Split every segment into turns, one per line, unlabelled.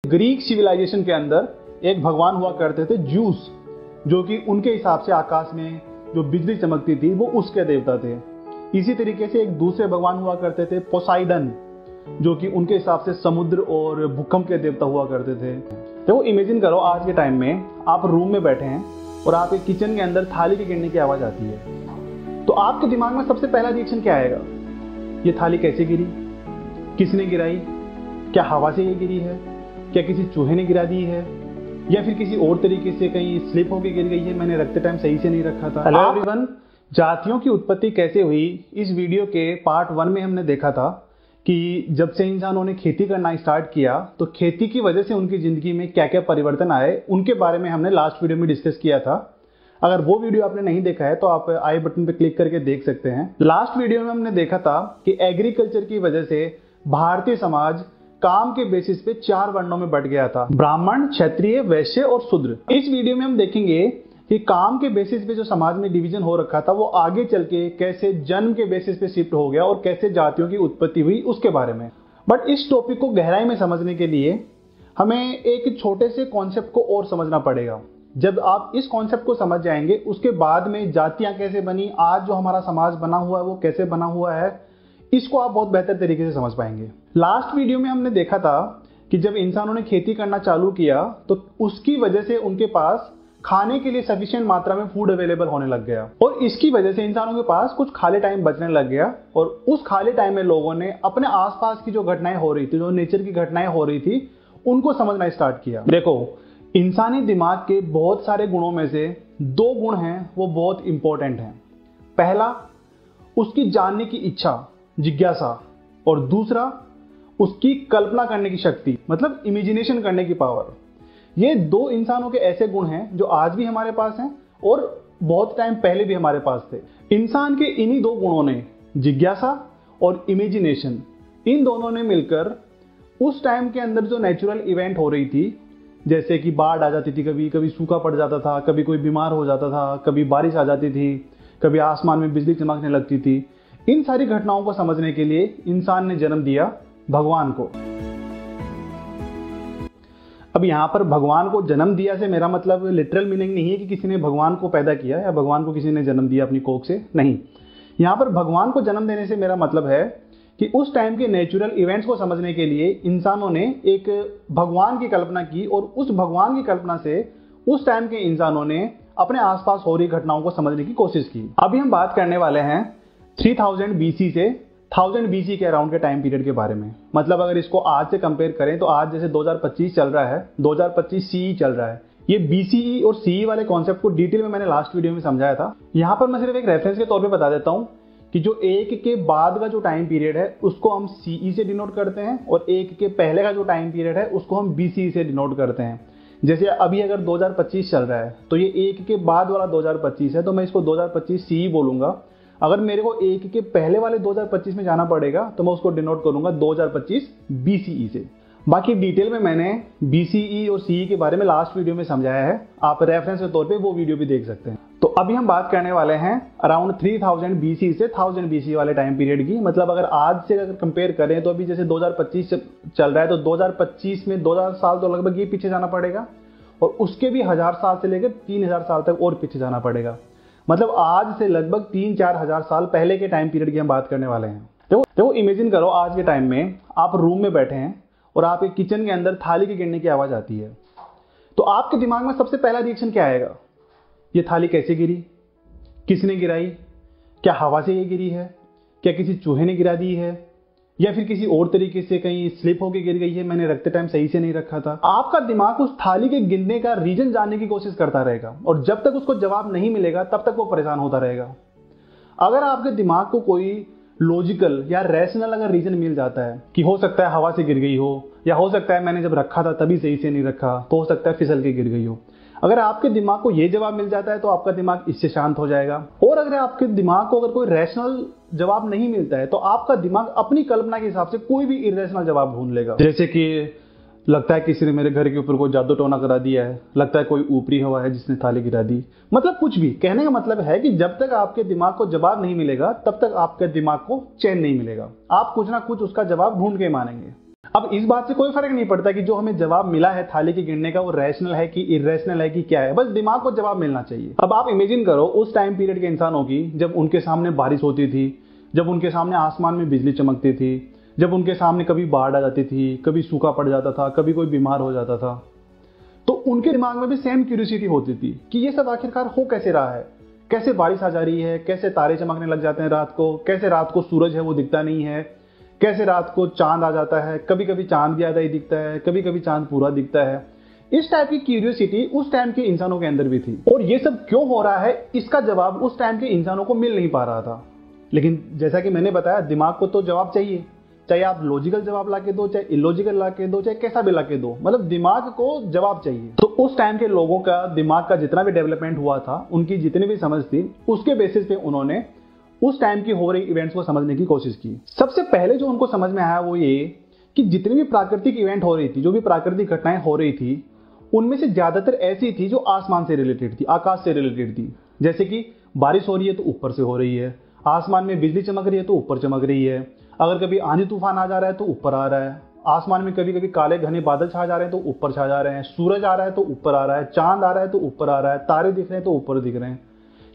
Greek civilisation के अंदर एक भगवान हुआ करते थे ज्यूस, जो कि उनके हिसाब से आकाश में जो बिजली चमकती थी वो उसके देवता थे। इसी तरीके से एक दूसरे भगवान हुआ करते थे पोसाइडन, जो कि उनके हिसाब से समुद्र और भूकंप के देवता हुआ करते थे। तो इमेजिन करो आज के टाइम में आप रूम में बैठे हैं और आपके किचन के अंदर थाली के गिरने की आवाज आती है, तो आपके दिमाग में सबसे पहला रिएक्शन क्या आएगा? ये थाली कैसे गिरी, किसने गिराई, क्या हवा से ये गिरी है, क्या किसी चूहे ने गिरा दी है, या फिर किसी और तरीके से कहीं स्लिप होकर गिर गई है, मैंने रखते टाइम सही से नहीं रखा था। हेलो एवरीवन, जातियों की उत्पत्ति कैसे हुई, इस वीडियो के पार्ट 1 में हमने देखा था कि जब से इंसानों ने खेती करना स्टार्ट किया तो खेती की वजह से उनकी जिंदगी में क्या क्या परिवर्तन आए, उनके बारे में हमने लास्ट वीडियो में डिस्कस किया था। अगर वो वीडियो आपने नहीं देखा है तो आप आई बटन पे क्लिक करके देख सकते हैं। लास्ट वीडियो में हमने देखा था कि एग्रीकल्चर की वजह से भारतीय समाज काम के बेसिस पे 4 वर्णों में बंट गया था, ब्राह्मण, क्षत्रिय, वैश्य और शूद्र। इस वीडियो में हम देखेंगे कि काम के बेसिस पे जो समाज में डिवीजन हो रखा था वो आगे चल के कैसे जन्म के बेसिस पे शिफ्ट हो गया और कैसे जातियों की उत्पत्ति हुई उसके बारे में। बट इस टॉपिक को गहराई में समझने के लिए हमें एक छोटे से कॉन्सेप्ट को और समझना पड़ेगा। जब आप इस कॉन्सेप्ट को समझ जाएंगे उसके बाद में जातियां कैसे बनी, आज जो हमारा समाज बना हुआ है वो कैसे बना हुआ है, इसको आप बहुत बेहतर तरीके से समझ पाएंगे। लास्ट वीडियो में हमने देखा था कि जब इंसानों ने खेती करना चालू किया तो उसकी वजह से उनके पास खाने के लिए सफिशिएंट मात्रा में फूड अवेलेबल होने लग गया और इसकी वजह से इंसानों के पास कुछ खाली टाइम बचने लग गया और उस खाली टाइम में लोगों ने अपने आसपास की जो घटनाएं हो रही थी, जो नेचर की घटनाएं हो रही थी, उनको समझना स्टार्ट किया। देखो, इंसानी दिमाग के बहुत सारे गुणों में से 2 गुण हैं वो बहुत इंपॉर्टेंट हैं। पहला, उसकी जानने की इच्छा, जिज्ञासा, और दूसरा उसकी कल्पना करने की शक्ति, मतलब इमेजिनेशन करने की पावर। ये 2 इंसानों के ऐसे गुण हैं जो आज भी हमारे पास हैं और बहुत टाइम पहले भी हमारे पास थे। इंसान के इन्हीं 2 गुणों ने, जिज्ञासा और इमेजिनेशन, इन दोनों ने मिलकर उस टाइम के अंदर जो नेचुरल इवेंट हो रही थी, जैसे कि बाढ़ आ जाती थी, कभी कभी सूखा पड़ जाता था, कभी कोई बीमार हो जाता था, कभी बारिश आ जाती थी, कभी आसमान में बिजली चमकने लगती थी, इन सारी घटनाओं को समझने के लिए इंसान ने जन्म दिया भगवान को। अब यहां पर भगवान को जन्म दिया से मेरा मतलब लिटरल मीनिंग नहीं है कि किसी ने भगवान को पैदा किया या भगवान को किसी ने जन्म दिया अपनी कोख से, नहीं। यहां पर भगवान को जन्म देने से मेरा मतलब है कि उस टाइम के नेचुरल इवेंट्स को समझने के लिए इंसानों ने एक भगवान की कल्पना की और उस भगवान की कल्पना से उस टाइम के इंसानों ने अपने आसपास हो रही घटनाओं को समझने की कोशिश की। अभी हम बात करने वाले हैं 3000 BC से 1000 BC के अराउंड के टाइम पीरियड के बारे में। मतलब अगर इसको आज से कंपेयर करें तो आज जैसे 2025 चल रहा है, 2025 CE चल रहा है। ये BCE और CE वाले कॉन्सेप्ट को डिटेल में मैंने लास्ट वीडियो में समझाया था। यहाँ पर मैं सिर्फ एक रेफरेंस के तौर पे बता देता हूँ कि जो 1 के बाद का जो टाइम पीरियड है उसको हम CE से डिनोट करते हैं और 1 के पहले का जो टाइम पीरियड है उसको हम BCE से डिनोट करते हैं। जैसे अभी अगर 2025 चल रहा है तो ये 1 के बाद वाला 2025 है, तो मैं इसको 2025 CE बोलूंगा। अगर मेरे को 1 के पहले वाले 2025 में जाना पड़ेगा तो मैं उसको डिनोट करूंगा 2025 BCE से। बाकी डिटेल में मैंने BCE और CE के बारे में लास्ट वीडियो में समझाया है, आप रेफरेंस के तौर पे वो वीडियो भी देख सकते हैं। तो अभी हम बात करने वाले हैं अराउंड 3000 BC से 1000 BC वाले टाइम पीरियड की। मतलब अगर आज से अगर कंपेयर करें तो अभी जैसे 2025 चल रहा है तो 2025 में 2000 साल तो लगभग ये पीछे जाना पड़ेगा और उसके भी 1000 साल से लेकर 3000 साल तक और पीछे जाना पड़ेगा। मतलब आज से लगभग 3-4 हजार साल पहले के टाइम पीरियड की हम बात करने वाले हैं। देखो इमेजिन करो आज के टाइम में आप रूम में बैठे हैं और आपके किचन के अंदर थाली के गिरने की आवाज आती है, तो आपके दिमाग में सबसे पहला रिएक्शन क्या आएगा? ये थाली कैसे गिरी, किसने गिराई, क्या हवा से ये गिरी है, क्या किसी चूहे ने गिरा दी है, या फिर किसी और तरीके से कहीं स्लिप होकर गिर गई है, मैंने रखते टाइम सही से नहीं रखा था। आपका दिमाग उस थाली के गिरने का रीजन जानने की कोशिश करता रहेगा और जब तक उसको जवाब नहीं मिलेगा तब तक वो परेशान होता रहेगा। अगर आपके दिमाग को कोई लॉजिकल या रैशनल अगर रीजन मिल जाता है कि हो सकता है हवा से गिर गई हो, या हो सकता है मैंने जब रखा था तभी सही से नहीं रखा, तो हो सकता है फिसल के गिर गई हो, अगर आपके दिमाग को ये जवाब मिल जाता है तो आपका दिमाग इससे शांत हो जाएगा। और अगर आपके दिमाग को अगर कोई रैशनल जवाब नहीं मिलता है तो आपका दिमाग अपनी कल्पना के हिसाब से कोई भी इरेशनल जवाब ढूंढ लेगा। जैसे कि लगता है किसी ने मेरे घर के ऊपर कोई जादू टोना करा दिया है, लगता है कोई ऊपरी हवा है जिसने थाली गिरा दी, मतलब कुछ भी। कहने का मतलब है कि जब तक आपके दिमाग को जवाब नहीं मिलेगा तब तक आपके दिमाग को चैन नहीं मिलेगा, आप कुछ ना कुछ उसका जवाब ढूंढ के मानेंगे। अब इस बात से कोई फर्क नहीं पड़ता कि जो हमें जवाब मिला है थाली के गिनने का वो रैशनल है कि इरेशनल है कि क्या है, बस दिमाग को जवाब मिलना चाहिए। अब आप इमेजिन करो उस टाइम पीरियड के इंसानों की, जब उनके सामने बारिश होती थी, जब उनके सामने आसमान में बिजली चमकती थी, जब उनके सामने कभी बाढ़ आ जाती थी, कभी सूखा पड़ जाता था, कभी कोई बीमार हो जाता था, तो उनके दिमाग में भी सेम क्यूरियोसिटी होती थी कि ये सब आखिरकार हो कैसे रहा है, कैसे बारिश आ जा रही है, कैसे तारे चमकने लग जाते हैं रात को, कैसे रात को सूरज है वो दिखता नहीं है, कैसे रात को चांद आ जाता है, कभी कभी चांद भी आधा ही दिखता है, कभी कभी चांद पूरा दिखता है। इस टाइप की क्यूरियोसिटी उस टाइम के इंसानों के अंदर भी थी, और ये सब क्यों हो रहा है इसका जवाब उस टाइम के इंसानों को मिल नहीं पा रहा था। लेकिन जैसा कि मैंने बताया, दिमाग को तो जवाब चाहिए, चाहे आप लॉजिकल जवाब ला के दो, चाहे इलॉजिकल ला के दो, चाहे कैसा भी ला के दो, मतलब दिमाग को जवाब चाहिए। तो उस टाइम के लोगों का दिमाग का जितना भी डेवलपमेंट हुआ था, उनकी जितनी भी समझ थी, उसके बेसिस पे उन्होंने उस टाइम की हो रही इवेंट्स को समझने की कोशिश की। सबसे पहले जो उनको समझ में आया वो ये कि जितनी भी प्राकृतिक इवेंट हो रही थी, जो भी प्राकृतिक घटनाएं हो रही थी, उनमें से ज्यादातर ऐसी थी जो आसमान से रिलेटेड थी, आकाश से रिलेटेड थी। जैसे कि बारिश हो रही है तो ऊपर से हो रही है, आसमान में बिजली चमक रही है तो ऊपर चमक रही है, अगर कभी आंधी तूफान आ जा रहा है तो ऊपर आ रहा है, आसमान में कभी कभी काले घने बादल छा जा रहे हैं तो ऊपर छा जा रहे हैं, सूरज आ रहा है तो ऊपर आ रहा है, चांद आ रहा है तो ऊपर आ रहा है, तारे दिख रहे हैं तो ऊपर दिख रहे हैं।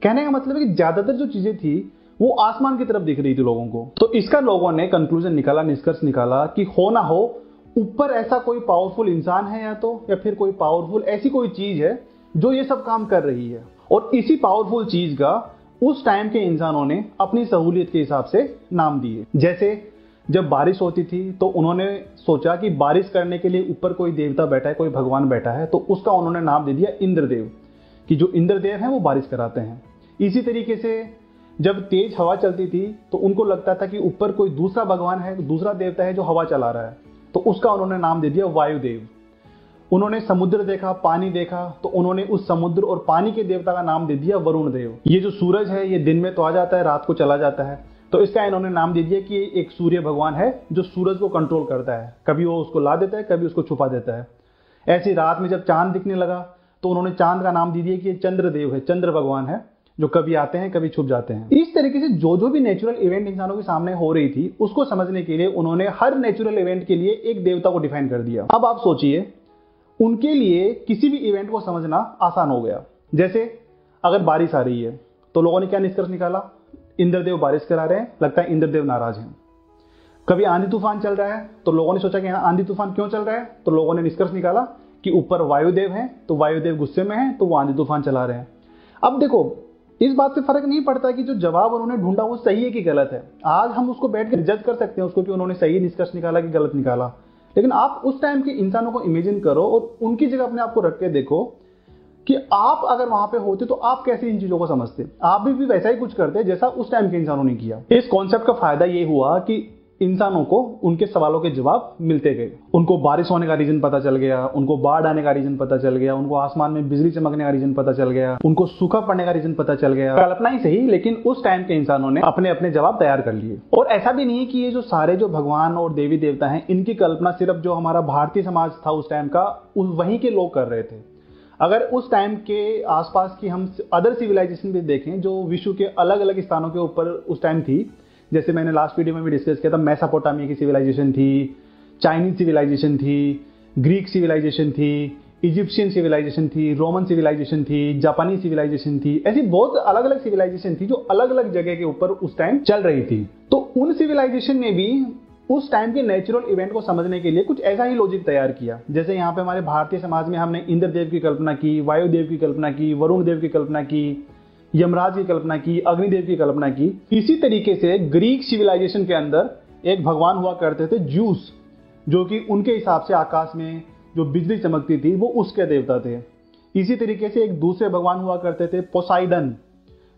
कहने का मतलब है कि ज्यादातर जो चीजें थी वो आसमान की तरफ दिख रही थी लोगों को। तो इसका लोगों ने कंक्लूजन निकाला, निष्कर्ष निकाला कि हो ना हो ऊपर ऐसा कोई पावरफुल इंसान है या फिर कोई पावरफुल ऐसी कोई चीज है जो ये सब काम कर रही है, और इसी पावरफुल चीज का उस टाइम के इंसानों ने अपनी सहूलियत के हिसाब से नाम दिए। जैसे जब बारिश होती थी तो उन्होंने सोचा कि बारिश करने के लिए ऊपर कोई देवता बैठा है, कोई भगवान बैठा है, तो उसका उन्होंने नाम दे दिया इंद्रदेव, कि जो इंद्रदेव हैं वो बारिश कराते हैं। इसी तरीके से जब तेज हवा चलती थी तो उनको लगता था कि ऊपर कोई दूसरा भगवान है, दूसरा देवता है जो हवा चला रहा है, तो उसका उन्होंने नाम दे दिया वायुदेव। उन्होंने समुद्र देखा, पानी देखा, तो उन्होंने उस समुद्र और पानी के देवता का नाम दे दिया वरुण देव। ये जो सूरज है ये दिन में तो आ जाता है, रात को चला जाता है, तो इसका इन्होंने नाम दे दिया कि एक सूर्य भगवान है जो सूरज को कंट्रोल करता है, कभी वो उसको ला देता है, कभी उसको छुपा देता है। ऐसी रात में जब चांद दिखने लगा तो उन्होंने चांद का नाम दे दिया कि ये चंद्रदेव है, चंद्र भगवान है जो कभी आते हैं कभी छुप जाते हैं। इस तरीके से जो भी नेचुरल इवेंट इंसानों के सामने हो रही थी उसको समझने के लिए उन्होंने हर नेचुरल इवेंट के लिए एक देवता को डिफाइन कर दिया। अब आप सोचिए, उनके लिए किसी भी इवेंट को समझना आसान हो गया। जैसे अगर बारिश आ रही है तो लोगों ने क्या निष्कर्ष निकाला, इंद्रदेव बारिश करा रहे हैं, लगता है इंद्रदेव नाराज हैं। कभी आंधी तूफान चल रहा है तो लोगों ने सोचा कि आंधी तूफान क्यों चल रहा है, तो लोगों ने निष्कर्ष निकाला कि ऊपर वायुदेव हैं, तो वायुदेव गुस्से में हैं, तो वो आंधी तूफान चला रहे हैं। अब देखो, इस बात से फर्क नहीं पड़ता कि जो जवाब उन्होंने ढूंढा वो सही है कि गलत है। आज हम उसको बैठ कर जज कर सकते हैं उसको कि उन्होंने सही निष्कर्ष निकाला कि गलत निकाला, लेकिन आप उस टाइम के इंसानों को इमेजिन करो और उनकी जगह अपने आप को रख के देखो कि आप अगर वहां पे होते तो आप कैसे इन चीजों को समझते। आप भी वैसा ही कुछ करते जैसा उस टाइम के इंसानों ने किया। इस कॉन्सेप्ट का फायदा ये हुआ कि इंसानों को उनके सवालों के जवाब मिलते गए। उनको बारिश होने का रीजन पता चल गया, उनको बाढ़ आने का रीजन पता चल गया, उनको आसमान में बिजली चमकने का रीजन पता चल गया, उनको सूखा पड़ने का रीजन पता चल गया। कल्पना ही सही, लेकिन उस टाइम के इंसानों ने अपने अपने जवाब तैयार कर लिए। और ऐसा भी नहीं है कि ये जो सारे जो भगवान और देवी देवता हैं इनकी कल्पना सिर्फ जो हमारा भारतीय समाज था उस टाइम का वहीं के लोग कर रहे थे। अगर उस टाइम के आसपास की हम अदर सिविलाइजेशन भी देखें जो विश्व के अलग अलग स्थानों के ऊपर उस टाइम थी, जैसे मैंने लास्ट वीडियो में भी डिस्कस किया था, मेसोपोटामिया की सिविलाइजेशन थी, चाइनीज सिविलाइजेशन थी, ग्रीक सिविलाइजेशन थी, इजिप्शियन सिविलाइजेशन थी, रोमन सिविलाइजेशन थी, जापानी सिविलाइजेशन थी, ऐसी बहुत अलग अलग सिविलाइजेशन थी जो अलग अलग जगह के ऊपर उस टाइम चल रही थी। तो उन सिविलाइजेशन ने भी उस टाइम के नेचुरल इवेंट को समझने के लिए कुछ ऐसा ही लॉजिक तैयार किया। जैसे यहाँ पे हमारे भारतीय समाज में हमने इंद्रदेव की कल्पना की, वायुदेव की कल्पना की, वरुण देव की कल्पना की, यमराज की कल्पना की, अग्निदेव की कल्पना की। इसी तरीके से ग्रीक सिविलाइजेशन के अंदर एक भगवान हुआ करते थे ज्यूस, जो कि उनके हिसाब से आकाश में जो बिजली चमकती थी वो उसके देवता थे। इसी तरीके से एक दूसरे भगवान हुआ करते थे पोसाइडन,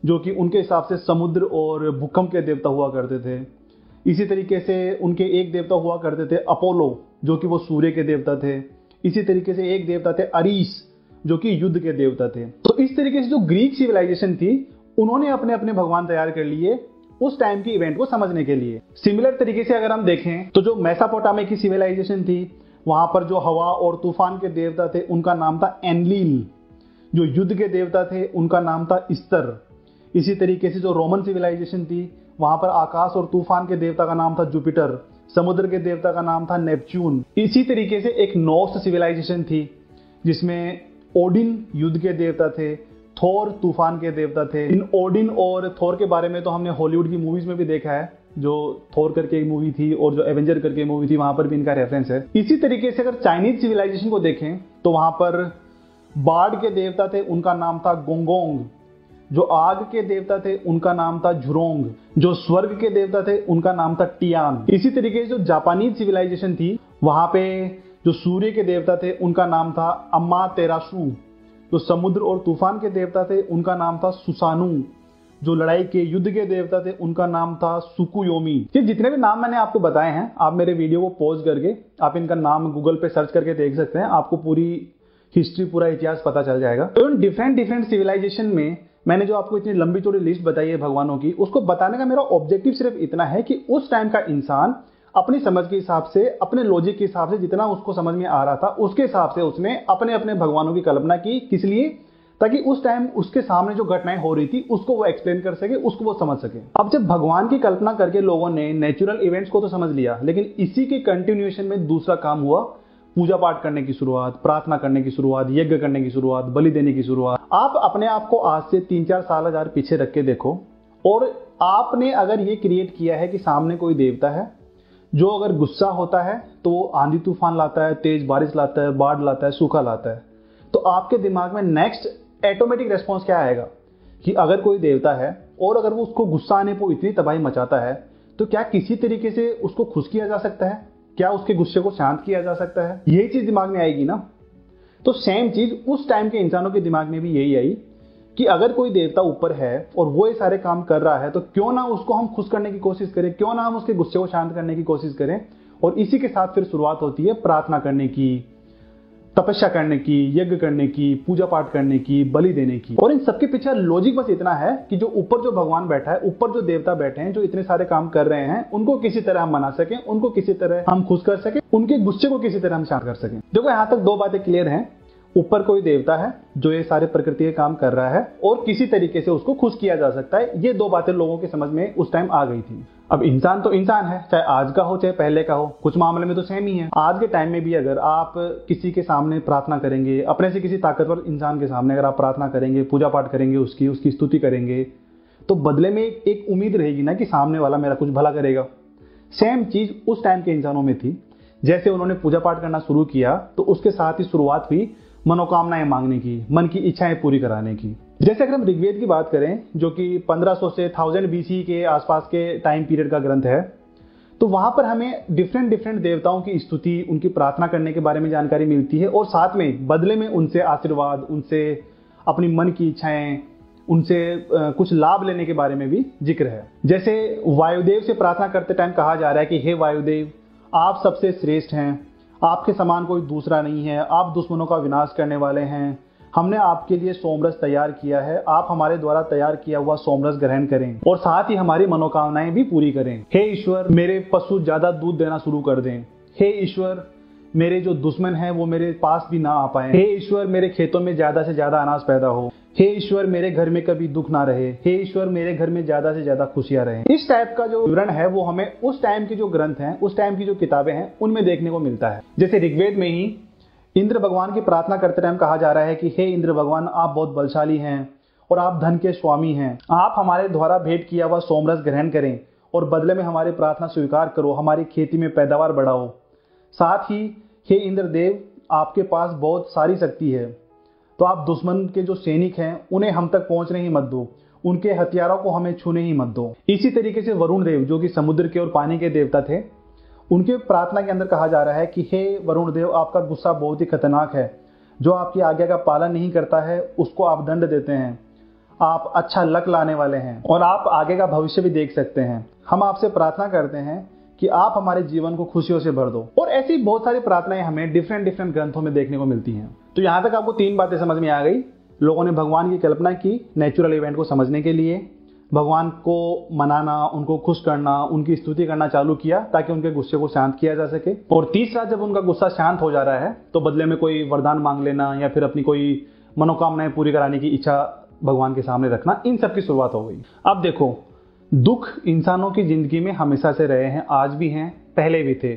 जो कि उनके हिसाब से समुद्र और भूकंप के देवता हुआ करते थे। इसी तरीके से उनके एक देवता हुआ करते थे अपोलो, जो कि वो सूर्य के देवता थे। इसी तरीके से एक देवता थे अरीस, जो कि युद्ध के देवता थे। तो इस तरीके से जो ग्रीक सिविलाइजेशन थी उन्होंने अपने अपने भगवान तैयार कर लिए उस टाइम की इवेंट को समझने के लिए। सिमिलर तरीके से अगर हम देखें तो जो मेसोपोटामिया की सिविलाइजेशन थी वहां पर जो हवा और तूफान के देवता थे उनका नाम था एनलील, जो युद्ध के देवता थे उनका नाम था इस्तर। इसी तरीके से जो रोमन सिविलाइजेशन थी वहां पर आकाश और तूफान के देवता का नाम था जुपिटर, समुद्र के देवता का नाम था नेपच्यून। इसी तरीके से एक नॉर्स सिविलाइजेशन थी जिसमें ओडिन युद्ध के देवता थे, थोर तूफान के देवता थे। इन ओडिन और थोर के बारे में तो हमने हॉलीवुड की मूवीज में भी देखा है, जो थोर करके एक मूवी थी और जो एवेंजर करके मूवी थी, वहां पर भी इनका रेफरेंस है। इसी तरीके से अगर चाइनीज सिविलाइजेशन को देखें तो वहां पर बाढ़ के देवता थे, उनका नाम था गोंगोंग। जो आग के देवता थे उनका नाम था झुरोंग। जो स्वर्ग के देवता थे उनका नाम था टियान। इसी तरीके से जो जापानीज सिविलाइजेशन थी वहां पे जो सूर्य के देवता थे उनका नाम था अम्मा तेरासू। जो समुद्र और तूफान के देवता थे उनका नाम था सुसानू। जो लड़ाई के युद्ध के देवता थे उनका नाम था सुकुयोमी। ये जितने भी नाम मैंने आपको बताए हैं, आप मेरे वीडियो को पॉज करके आप इनका नाम गूगल पे सर्च करके देख सकते हैं, आपको पूरी हिस्ट्री, पूरा इतिहास पता चल जाएगा। तो इन डिफरेंट सिविलाइजेशन में मैंने जो आपको इतनी लंबी चौड़ी लिस्ट बताई है भगवानों की, उसको बताने का मेरा ऑब्जेक्टिव सिर्फ इतना है कि उस टाइम का इंसान अपनी समझ के हिसाब से, अपने लॉजिक के हिसाब से, जितना उसको समझ में आ रहा था उसके हिसाब से उसने अपने अपने भगवानों की कल्पना की। किस लिए? ताकि उस टाइम उसके सामने जो घटनाएं हो रही थी उसको वो एक्सप्लेन कर सके, उसको वो समझ सके। अब जब भगवान की कल्पना करके लोगों ने नेचुरल इवेंट्स को तो समझ लिया, लेकिन इसी के कंटिन्यूएशन में दूसरा काम हुआ, पूजा पाठ करने की शुरुआत, प्रार्थना करने की शुरुआत, यज्ञ करने की शुरुआत, बलि देने की शुरुआत। आप अपने आप को आज से 3-4 साल हजार पीछे रख के देखो, और आपने अगर ये क्रिएट किया है कि सामने कोई देवता है जो अगर गुस्सा होता है तो वो आंधी तूफान लाता है, तेज बारिश लाता है, बाढ़ लाता है, सूखा लाता है, तो आपके दिमाग में नेक्स्ट ऑटोमेटिक रेस्पॉन्स क्या आएगा कि अगर कोई देवता है और अगर वो उसको गुस्सा आने पर इतनी तबाही मचाता है तो क्या किसी तरीके से उसको खुश किया जा सकता है? क्या उसके गुस्से को शांत किया जा सकता है? यही चीज दिमाग में आएगी ना। तो सेम चीज उस टाइम के इंसानों के दिमाग में भी यही आई कि अगर कोई देवता ऊपर है और वो ये सारे काम कर रहा है तो क्यों ना उसको हम खुश करने की कोशिश करें, क्यों ना हम उसके गुस्से को शांत करने की कोशिश करें। और इसी के साथ फिर शुरुआत होती है प्रार्थना करने की, तपस्या करने की, यज्ञ करने की, पूजा पाठ करने की, बलि देने की। और इन सबके पीछे लॉजिक बस इतना है कि जो ऊपर जो भगवान बैठा है, ऊपर जो देवता बैठे हैं, जो इतने सारे काम कर रहे हैं, उनको किसी तरह हम मना सकें, उनको किसी तरह हम खुश कर सकें, उनके गुस्से को किसी तरह हम शांत कर सकें। देखो यहाँ तक 2 बातें क्लियर हैं। ऊपर कोई देवता है जो ये सारे प्रकृति के काम कर रहा है और किसी तरीके से उसको खुश किया जा सकता है। ये 2 बातें लोगों की समझ में उस टाइम आ गई थी। अब इंसान तो इंसान है, चाहे आज का हो चाहे पहले का हो, कुछ मामले में तो सेम ही है। आज के टाइम में भी अगर आप किसी के सामने प्रार्थना करेंगे, अपने से किसी ताकतवर इंसान के सामने अगर आप प्रार्थना करेंगे, पूजा पाठ करेंगे, उसकी स्तुति करेंगे, तो बदले में एक उम्मीद रहेगी ना कि सामने वाला मेरा कुछ भला करेगा। सेम चीज उस टाइम के इंसानों में थी। जैसे उन्होंने पूजा पाठ करना शुरू किया तो उसके साथ ही शुरुआत हुई मनोकामनाएं मांगने की, मन की इच्छाएं पूरी कराने की। जैसे अगर हम ऋग्वेद की बात करें, जो कि 1500 से 1000 BC के आसपास के टाइम पीरियड का ग्रंथ है, तो वहां पर हमें डिफरेंट देवताओं की स्तुति, उनकी प्रार्थना करने के बारे में जानकारी मिलती है और साथ में बदले में उनसे आशीर्वाद, उनसे अपनी मन की इच्छाएं, उनसे कुछ लाभ लेने के बारे में भी जिक्र है। जैसे वायुदेव से प्रार्थना करते टाइम कहा जा रहा है कि हे वायुदेव, आप सबसे श्रेष्ठ हैं, आपके समान कोई दूसरा नहीं है, आप दुश्मनों का विनाश करने वाले हैं, हमने आपके लिए सोमरस तैयार किया है, आप हमारे द्वारा तैयार किया हुआ सोमरस ग्रहण करें और साथ ही हमारी मनोकामनाएं भी पूरी करें। हे ईश्वर, मेरे पशु ज्यादा दूध देना शुरू कर दें। हे ईश्वर, मेरे जो दुश्मन हैं वो मेरे पास भी ना आ पाए। हे ईश्वर, मेरे खेतों में ज्यादा से ज्यादा अनाज पैदा हो। हे ईश्वर, मेरे घर में कभी दुख ना रहे। हे ईश्वर, मेरे घर में ज्यादा से ज्यादा खुशियां रहें। इस टाइप का जो विवरण है वो हमें उस टाइम की जो ग्रंथ हैं, उस टाइम की जो किताबें हैं, उनमें देखने को मिलता है। जैसे ऋग्वेद में ही इंद्र भगवान की प्रार्थना करते टाइम कहा जा रहा है कि हे इंद्र भगवान, आप बहुत बलशाली हैं और आप धन के स्वामी हैं। आप हमारे द्वारा भेंट किया हुआ सोमरस ग्रहण करें और बदले में हमारी प्रार्थना स्वीकार करो, हमारी खेती में पैदावार बढ़ाओ। साथ ही हे इंद्र देव, आपके पास बहुत सारी शक्ति है, तो आप दुश्मन के जो सैनिक हैं उन्हें हम तक पहुंचने ही मत दो, उनके हथियारों को हमें छूने ही मत दो। इसी तरीके से वरुण देव, जो कि समुद्र के और पानी के देवता थे, उनके प्रार्थना के अंदर कहा जा रहा है कि हे वरुण देव, आपका गुस्सा बहुत ही खतरनाक है, जो आपकी आज्ञा का पालन नहीं करता है उसको आप दंड देते हैं, आप अच्छा लक लाने वाले हैं और आप आगे का भविष्य भी देख सकते हैं। हम आपसे प्रार्थना करते हैं कि आप हमारे जीवन को खुशियों से भर दो। और ऐसी बहुत सारी प्रार्थनाएं हमें डिफरेंट ग्रंथों में देखने को मिलती हैं। तो यहाँ तक आपको 3 बातें समझ में आ गई। लोगों ने भगवान की कल्पना की नेचुरल इवेंट को समझने के लिए, भगवान को मनाना, उनको खुश करना, उनकी स्तुति करना चालू किया ताकि उनके गुस्से को शांत किया जा सके। और तीसरा, जब उनका गुस्सा शांत हो जा रहा है तो बदले में कोई वरदान मांग लेना या फिर अपनी कोई मनोकामनाएं पूरी कराने की इच्छा भगवान के सामने रखना, इन सब की शुरुआत हो गई। अब देखो, दुख इंसानों की जिंदगी में हमेशा से रहे हैं, आज भी हैं, पहले भी थे।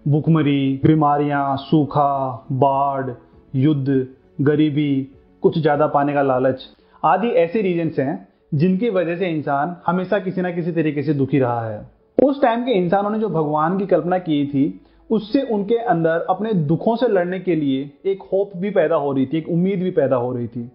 भूखमरी, बीमारियां, सूखा, बाढ़, युद्ध, गरीबी, कुछ ज्यादा पाने का लालच आदि ऐसे रीजन्स हैं जिनकी वजह से इंसान हमेशा किसी ना किसी तरीके से दुखी रहा है। उस टाइम के इंसानों ने जो भगवान की कल्पना की थी, उससे उनके अंदर अपने दुखों से लड़ने के लिए एक होप भी पैदा हो रही थी, एक उम्मीद भी पैदा हो रही थी।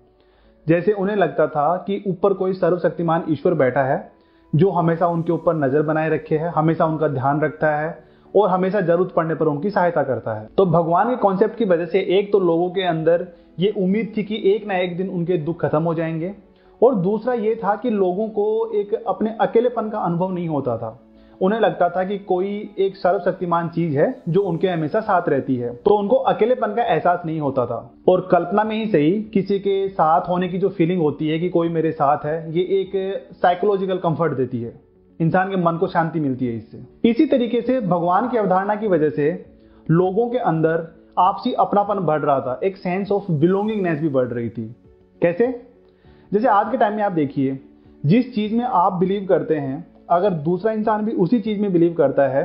जैसे उन्हें लगता था कि ऊपर कोई सर्वशक्तिमान ईश्वर बैठा है जो हमेशा उनके ऊपर नजर बनाए रखे है, हमेशा उनका ध्यान रखता है और हमेशा जरूरत पड़ने पर उनकी सहायता करता है। तो भगवान के कॉन्सेप्ट की वजह से एक तो लोगों के अंदर ये उम्मीद थी कि एक ना एक दिन उनके दुख खत्म हो जाएंगे, और दूसरा ये था कि लोगों को एक अपने अकेलेपन का अनुभव नहीं होता था। उन्हें लगता था कि कोई एक सर्वशक्तिमान चीज है जो उनके हमेशा साथ रहती है, तो उनको अकेलेपन का एहसास नहीं होता था। और कल्पना में ही सही किसी के साथ होने की जो फीलिंग होती है कि कोई मेरे साथ है, ये एक साइकोलॉजिकल कंफर्ट देती है, इंसान के मन को शांति मिलती है इससे। इसी तरीके से भगवान की अवधारणा की वजह से लोगों के अंदर आपसी अपनापन बढ़ रहा था, एक सेंस ऑफ बिलोंगिंगनेस भी बढ़ रही थी। कैसे? जैसे आज के टाइम में आप देखिए, जिस चीज में आप बिलीव करते हैं, अगर दूसरा इंसान भी उसी चीज में बिलीव करता है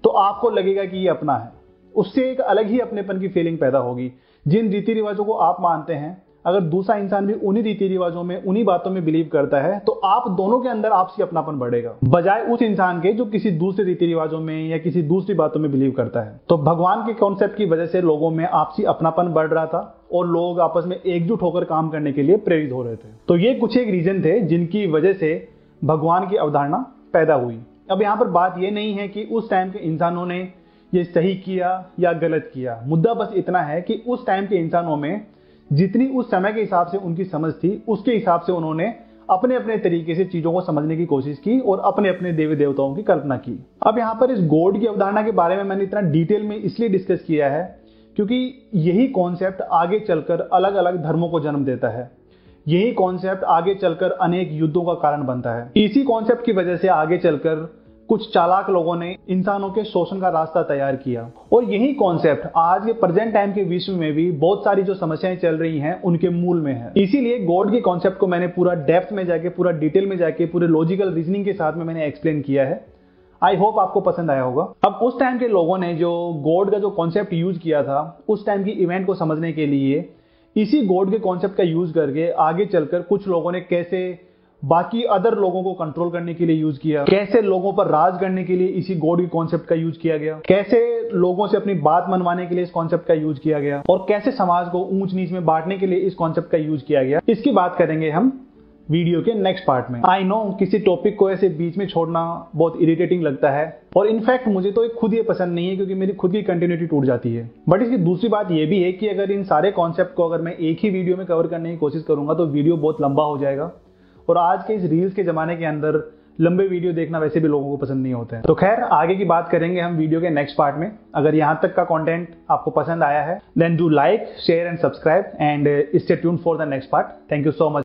तो आपको लगेगा कि ये अपना है, उससे एक अलग ही अपनेपन की फीलिंग पैदा होगी। जिन रीति रिवाजों को आप मानते हैं, अगर दूसरा इंसान भी उन्हीं रीति रिवाजों में, उन्हीं बातों में बिलीव करता है, तो आप दोनों के अंदर आपसी अपनापन बढ़ेगा, बजाय उस इंसान के जो किसी दूसरे रीति रिवाजों में या किसी दूसरी बातों में बिलीव करता है। तो भगवान के कॉन्सेप्ट की वजह से लोगों में आपसी अपनापन बढ़ रहा था और लोग आपस में एकजुट होकर काम करने के लिए प्रेरित हो रहे थे। तो ये कुछ एक रीजन थे जिनकी वजह से भगवान की अवधारणा पैदा हुई। अब यहाँ पर बात ये नहीं है कि उस टाइम के इंसानों ने ये सही किया या गलत किया, मुद्दा बस इतना है कि उस टाइम के इंसानों में जितनी उस समय के हिसाब से उनकी समझ थी, उसके हिसाब से उन्होंने अपने अपने तरीके से चीजों को समझने की कोशिश की और अपने अपने देवी देवताओं की कल्पना की। अब यहाँ पर इस गॉड की अवधारणा के बारे में मैंने इतना डिटेल में इसलिए डिस्कस किया है क्योंकि यही कॉन्सेप्ट आगे चलकर अलग अलग धर्मों को जन्म देता है। यही कॉन्सेप्ट आगे चलकर अनेक युद्धों का कारण बनता है। इसी कॉन्सेप्ट की वजह से आगे चलकर कुछ चालाक लोगों ने इंसानों के शोषण का रास्ता तैयार किया, और यही कॉन्सेप्ट आज के प्रेजेंट टाइम के विश्व में भी बहुत सारी जो समस्याएं चल रही हैं उनके मूल में है। इसीलिए गॉड के कॉन्सेप्ट को मैंने पूरा डेप्थ में जाके, पूरा डिटेल में जाके, पूरे लॉजिकल रीजनिंग के साथ में मैंने एक्सप्लेन किया है। आई होप आपको पसंद आया होगा। अब उस टाइम के लोगों ने जो गॉड का जो कॉन्सेप्ट यूज किया था, उस टाइम की इवेंट को समझने के लिए इसी गॉड के कॉन्सेप्ट का यूज करके आगे चलकर कुछ लोगों ने कैसे बाकी अदर लोगों को कंट्रोल करने के लिए यूज किया, कैसे लोगों पर राज करने के लिए इसी गॉड के कॉन्सेप्ट का यूज किया गया, कैसे लोगों से अपनी बात मनवाने के लिए इस कॉन्सेप्ट का यूज किया गया, और कैसे समाज को ऊंच नीच में बांटने के लिए इस कॉन्सेप्ट का यूज किया गया, इसकी बात करेंगे हम वीडियो के नेक्स्ट पार्ट में। आई नो किसी टॉपिक को ऐसे बीच में छोड़ना बहुत इरिटेटिंग लगता है, और इनफैक्ट मुझे तो खुद ये पसंद नहीं है क्योंकि मेरी खुद की कंटिन्यूटी टूट जाती है। बट इसकी दूसरी बात ये भी है कि अगर इन सारे कॉन्सेप्ट को अगर मैं एक ही वीडियो में कवर करने की कोशिश करूंगा तो वीडियो बहुत लंबा हो जाएगा, और आज के इस रील्स के जमाने के अंदर लंबे वीडियो देखना वैसे भी लोगों को पसंद नहीं होते हैं। तो खैर, आगे की बात करेंगे हम वीडियो के नेक्स्ट पार्ट में। अगर यहाँ तक का कंटेंट आपको पसंद आया है, then do like, share and subscribe and stay tuned for the next part. Thank you so much.